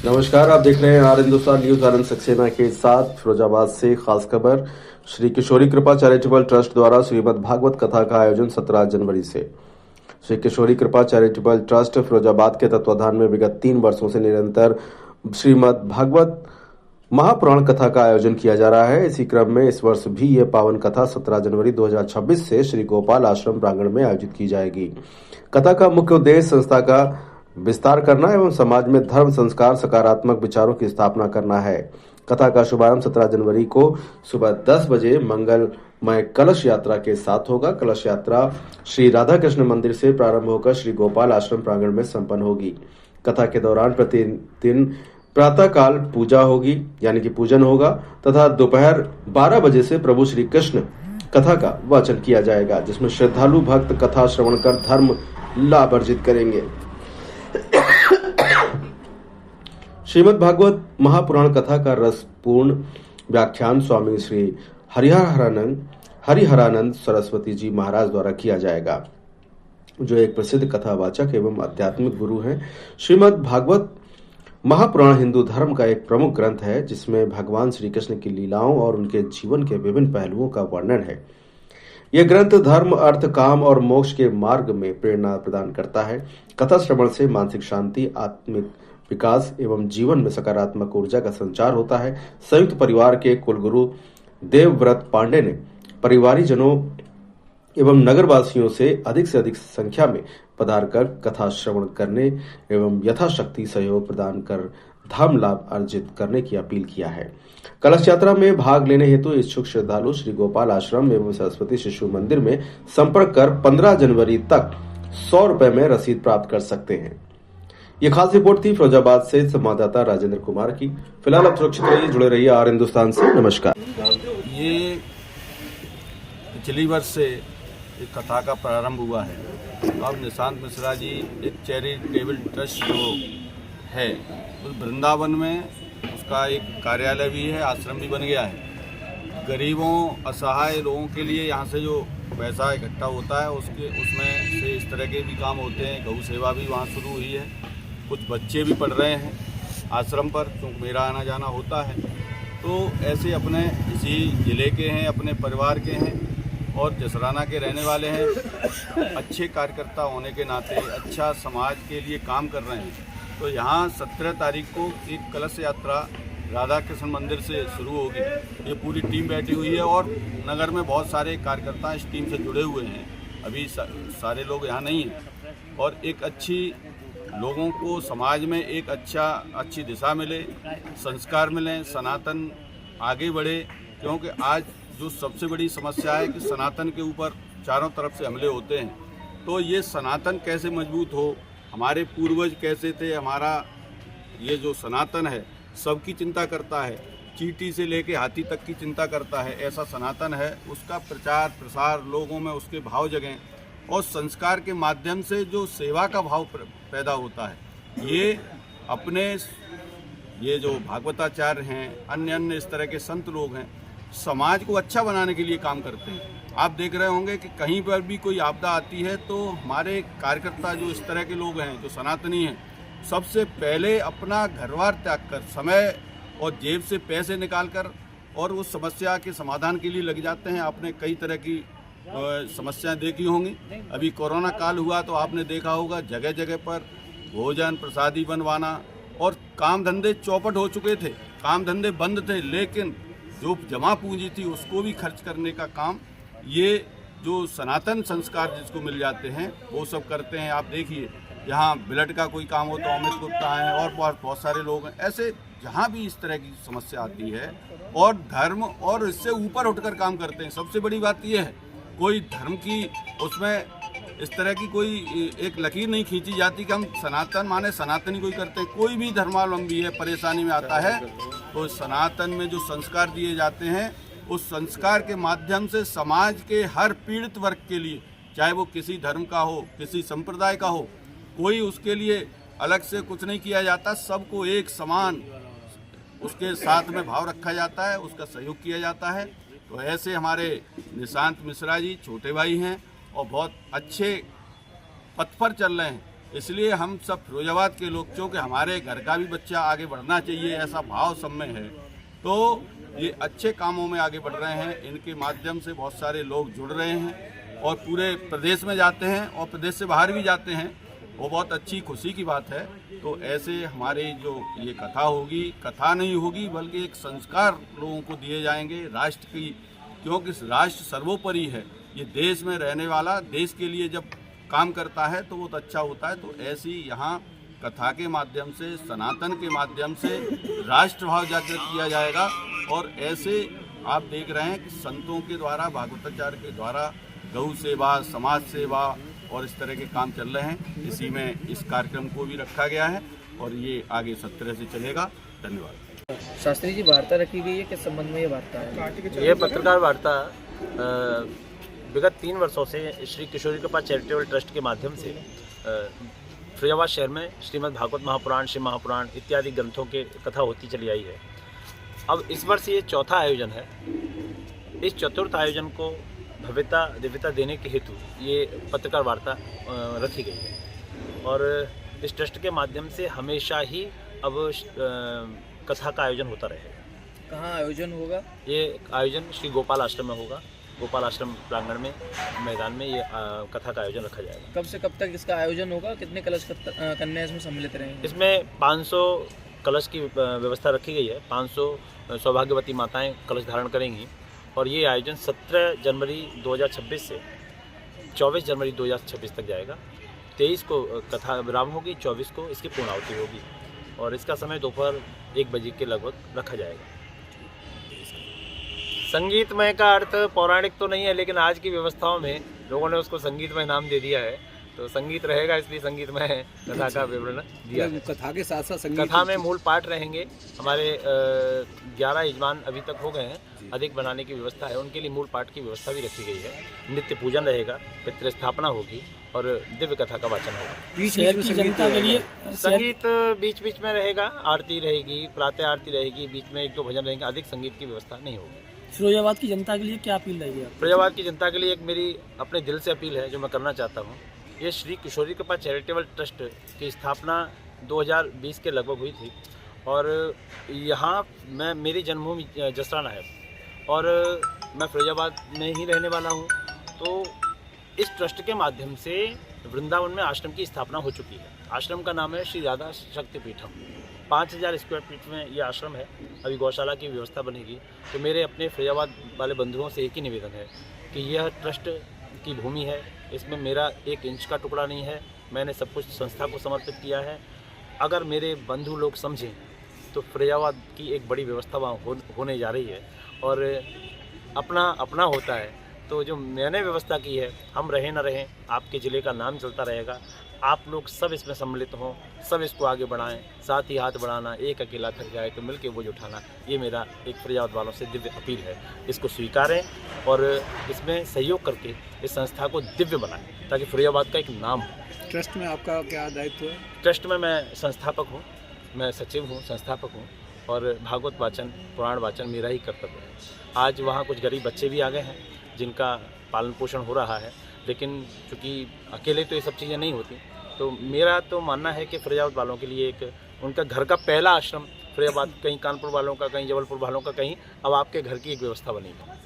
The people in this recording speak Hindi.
नमस्कार, आप देख रहे हैं आर हिंदुस्तान न्यूज। आनंद सक्सेना के साथ फिरोजाबाद से खास खबर। श्री किशोरी कृपा चैरिटेबल ट्रस्ट द्वारा श्रीमद् भागवत कथा का आयोजन 17 जनवरी से। श्री किशोरी कृपा चैरिटेबल ट्रस्ट फिरोजाबाद के तत्वाधान में विगत 3 वर्षों से निरंतर श्रीमद् भागवत महापुराण कथा का आयोजन किया जा रहा है। इसी क्रम में इस वर्ष भी यह पावन कथा 17 जनवरी 2026 से श्री गोपाल आश्रम प्रांगण में आयोजित की जाएगी। कथा का मुख्य उद्देश्य संस्था का विस्तार करना एवं समाज में धर्म, संस्कार, सकारात्मक विचारों की स्थापना करना है। कथा का शुभारंभ 17 जनवरी को सुबह 10 बजे मंगलमय कलश यात्रा के साथ होगा। कलश यात्रा श्री राधा कृष्ण मंदिर से प्रारंभ होकर श्री गोपाल आश्रम प्रांगण में संपन्न होगी। कथा के दौरान प्रतिदिन प्रातः काल पूजा होगी, यानी कि पूजन होगा, तथा दोपहर 12 बजे से प्रभु श्री कृष्ण कथा का वाचन किया जाएगा, जिसमें श्रद्धालु भक्त कथा श्रवण कर धर्म लाभ अर्जित करेंगे। श्रीमद् भागवत महापुराण कथा का रसपूर्ण व्याख्यान स्वामी श्री हरिहरानंद सरस्वती जी महाराज द्वारा किया जाएगा, जो एक प्रसिद्ध कथावाचक एवं आध्यात्मिक गुरु हैं। श्रीमद् भागवत महापुराण हिंदू धर्म का एक प्रमुख ग्रंथ है, जिसमें भगवान श्री कृष्ण की लीलाओं और उनके जीवन के विभिन्न पहलुओं का वर्णन है। यह ग्रंथ धर्म, अर्थ, काम और मोक्ष के मार्ग में प्रेरणा प्रदान करता है। कथा श्रवण से मानसिक शांति, आत्मिक विकास एवं जीवन में सकारात्मक ऊर्जा का संचार होता है। संयुक्त परिवार के कुलगुरु देवव्रत पांडे ने परिवारीजनों एवं नगरवासियों से अधिक संख्या में पधारकर कथा श्रवण करने एवं यथाशक्ति सहयोग प्रदान कर धर्म लाभ अर्जित करने की अपील किया है। कलश यात्रा में भाग लेने हेतु इच्छुक श्रद्धालु श्री गोपाल आश्रम एवं सरस्वती शिशु मंदिर में संपर्क कर 15 जनवरी तक 100 रुपए में रसीद प्राप्त कर सकते हैं। ये खास रिपोर्ट थी फिरोजाबाद से संवाददाता राजेंद्र कुमार की। फिलहाल आप सुरक्षित रहिए, जुड़े रहिए आर हिंदुस्तान से। नमस्कार। ये पिछली वर्ष से एक कथा का प्रारंभ हुआ है। अब निशांत मिश्रा जी एक चैरिटेबल ट्रस्ट जो है उस वृंदावन में उसका एक कार्यालय भी है, आश्रम भी बन गया है। गरीबों, असहाय लोगों के लिए यहाँ से जो पैसा इकट्ठा होता है उसमें से इस तरह के भी काम होते हैं। गौ सेवा भी वहाँ शुरू हुई है। कुछ बच्चे भी पढ़ रहे हैं आश्रम पर, क्योंकि मेरा आना जाना होता है। तो ऐसे अपने इसी ज़िले के हैं, अपने परिवार के हैं और जसराना के रहने वाले हैं। अच्छे कार्यकर्ता होने के नाते अच्छा समाज के लिए काम कर रहे हैं। तो यहाँ 17 तारीख को एक कलश यात्रा राधा कृष्ण मंदिर से शुरू होगी। ये पूरी टीम बैठी हुई है और नगर में बहुत सारे कार्यकर्ता इस टीम से जुड़े हुए हैं। अभी सारे लोग यहाँ नहीं हैं। और एक अच्छी लोगों को समाज में एक अच्छी दिशा मिले, संस्कार मिलें, सनातन आगे बढ़े। क्योंकि आज जो सबसे बड़ी समस्या है कि सनातन के ऊपर चारों तरफ से हमले होते हैं। तो ये सनातन कैसे मजबूत हो, हमारे पूर्वज कैसे थे, हमारा ये जो सनातन है सबकी चिंता करता है, चींटी से लेके हाथी तक की चिंता करता है। ऐसा सनातन है, उसका प्रचार प्रसार लोगों में उसके भाव जगें और संस्कार के माध्यम से जो सेवा का भाव पैदा होता है। ये अपने ये जो भागवताचार्य हैं, अन्य इस तरह के संत लोग हैं, समाज को अच्छा बनाने के लिए काम करते हैं। आप देख रहे होंगे कि कहीं पर भी कोई आपदा आती है तो हमारे कार्यकर्ता जो इस तरह के लोग हैं, जो सनातनी हैं, सबसे पहले अपना घरवार त्याग कर, समय और जेब से पैसे निकाल कर और उस समस्या के समाधान के लिए लग जाते हैं। आपने कई तरह की समस्याएं देखी होंगी। अभी कोरोना काल हुआ तो आपने देखा होगा जगह जगह पर भोजन प्रसादी बनवाना और काम धंधे चौपट हो चुके थे, काम धंधे बंद थे, लेकिन जो जमा पूंजी थी उसको भी खर्च करने का काम ये जो सनातन संस्कार जिसको मिल जाते हैं वो सब करते हैं। आप देखिए यहाँ ब्लड का कोई काम हो तो अमित गुप्ता हैं और बहुत सारे लोग हैं। ऐसे जहाँ भी इस तरह की समस्या आती है और धर्म और इससे ऊपर उठकर काम करते हैं। सबसे बड़ी बात यह है, कोई धर्म की उसमें इस तरह की कोई एक लकीर नहीं खींची जाती कि हम सनातन माने सनातनी कोई करते हैं। कोई भी धर्मावलंबी है परेशानी में आता है तो सनातन में जो संस्कार दिए जाते हैं उस संस्कार के माध्यम से समाज के हर पीड़ित वर्ग के लिए, चाहे वो किसी धर्म का हो, किसी संप्रदाय का हो, कोई उसके लिए अलग से कुछ नहीं किया जाता। सबको एक समान उसके साथ में भाव रखा जाता है, उसका सहयोग किया जाता है। तो ऐसे हमारे निशांत मिश्रा जी छोटे भाई हैं और बहुत अच्छे पथ पर चल रहे हैं। इसलिए हम सब फिरोजाबाद के लोग, क्योंकि हमारे घर का भी बच्चा आगे बढ़ना चाहिए ऐसा भाव सब में है, तो ये अच्छे कामों में आगे बढ़ रहे हैं। इनके माध्यम से बहुत सारे लोग जुड़ रहे हैं और पूरे प्रदेश में जाते हैं और प्रदेश से बाहर भी जाते हैं। वो बहुत अच्छी खुशी की बात है। तो ऐसे हमारी जो ये कथा होगी, कथा नहीं होगी बल्कि एक संस्कार लोगों को दिए जाएंगे राष्ट्र की, क्योंकि राष्ट्र सर्वोपरि है। ये देश में रहने वाला देश के लिए जब काम करता है तो बहुत अच्छा होता है। तो ऐसी यहाँ कथा के माध्यम से, सनातन के माध्यम से राष्ट्रभाव जागृत किया जाएगा। और ऐसे आप देख रहे हैं कि संतों के द्वारा, भागवताचार्य के द्वारा गौ सेवा, समाज सेवा और इस तरह के काम चल रहे हैं। इसी में इस कार्यक्रम को भी रखा गया है और ये आगे 17 से चलेगा। धन्यवाद। शास्त्री जी, वार्ता रखी गई है, किस संबंध में ये वार्ता है? ये पत्रकार वार्ता विगत 3 वर्षों से श्री किशोरी कृपा चैरिटेबल ट्रस्ट के माध्यम से फिरोजाबाद शहर में श्रीमद् भागवत महापुराण, शिव महापुराण इत्यादि ग्रंथों के कथा होती चली आई है। अब इस वर्ष ये चौथा आयोजन है। इस चतुर्थ आयोजन को भव्यता दिव्यता देने के हेतु ये पत्रकार वार्ता रखी गई है और इस ट्रस्ट के माध्यम से हमेशा ही अब कथा का आयोजन होता रहेगा। कहाँ आयोजन होगा? ये आयोजन श्री गोपाल आश्रम में होगा। गोपाल आश्रम प्रांगण में, मैदान में ये कथा का आयोजन रखा जाएगा। कब से कब तक इसका आयोजन होगा? कितने कलश कन्या इसमें सम्मिलित रहेंगे? इसमें 500 कलश की व्यवस्था रखी गई है। 500 सौभाग्यवती माताएं कलश धारण करेंगी और ये आयोजन 17 जनवरी 2026 से 24 जनवरी 2026 तक जाएगा। 23 को कथा विराम होगी, 24 को इसकी पूर्णाहुति होगी और इसका समय दोपहर 1 बजे के लगभग रखा जाएगा। संगीतमय का अर्थ पौराणिक तो नहीं है, लेकिन आज की व्यवस्थाओं में लोगों ने उसको संगीतमय नाम दे दिया है, तो संगीत रहेगा, इसलिए संगीतमय कथा का विवरण दिया है। कथा के साथ साथ संगीत, कथा में मूल पाठ रहेंगे। हमारे 11 यजमान अभी तक हो गए हैं, अधिक बनाने की व्यवस्था है, उनके लिए मूल पाठ की व्यवस्था भी रखी गई है। नित्य पूजन रहेगा, पितृ स्थापना होगी और दिव्य कथा का वाचन होगा। शहर की जनता के लिए संगीत बीच बीच में रहेगा, आरती रहेगी, प्रातः आरती रहेगी, बीच में 1-2 भजन रहेंगे, अधिक संगीत की व्यवस्था नहीं होगी। फिरोजाबाद की जनता के लिए क्या अपील रहेगी? फिरोजाबाद की जनता के लिए एक मेरी अपने दिल से अपील है जो मैं करना चाहता हूँ। ये श्री किशोरी कृपा चैरिटेबल ट्रस्ट की स्थापना 2020 के लगभग हुई थी और यहाँ मेरी जन्मभूमि जसराना है और मैं फिरोजाबाद में ही रहने वाला हूँ। तो इस ट्रस्ट के माध्यम से वृंदावन में आश्रम की स्थापना हो चुकी है। आश्रम का नाम है श्री राधा शक्ति पीठम। 5000 स्क्वायर फीट में ये आश्रम है। अभी गौशाला की व्यवस्था बनेगी। तो मेरे अपने फिरोजाबाद वाले बंधुओं से एक ही निवेदन है कि यह ट्रस्ट की भूमि है, इसमें मेरा 1 इंच का टुकड़ा नहीं है। मैंने सब कुछ संस्था को समर्पित किया है। अगर मेरे बंधु लोग समझें तो फिरोजाबाद की एक बड़ी व्यवस्था वहाँ होने जा रही है और अपना होता है। तो जो मैंने व्यवस्था की है, हम रहें न रहें, आपके ज़िले का नाम चलता रहेगा। आप लोग सब इसमें सम्मिलित हों, सब इसको आगे बढ़ाएं। साथ ही हाथ बढ़ाना, एक अकेला थक जाए तो मिलके बोझ उठाना, ये मेरा एक फिरोजाबाद वालों से दिव्य अपील है। इसको स्वीकारें और इसमें सहयोग करके इस संस्था को दिव्य बनाएं ताकि फिरोजाबाद का एक नाम हो। ट्रस्ट में आपका क्या दायित्व है? ट्रस्ट में मैं संस्थापक हूँ, मैं सचिव हूँ, संस्थापक हूँ और भागवत वाचन, पुराण वाचन मेरा ही कर्तव्य है। आज वहाँ कुछ गरीब बच्चे भी आ गए हैं जिनका पालन पोषण हो रहा है, लेकिन चूँकि अकेले तो ये सब चीज़ें नहीं होती। तो मेरा तो मानना है कि फिरोजाबाद वालों के लिए एक उनका घर का पहला आश्रम फिरोजाबाद, कहीं कानपुर वालों का, कहीं जबलपुर वालों का, कहीं अब आपके घर की एक व्यवस्था बनेगी।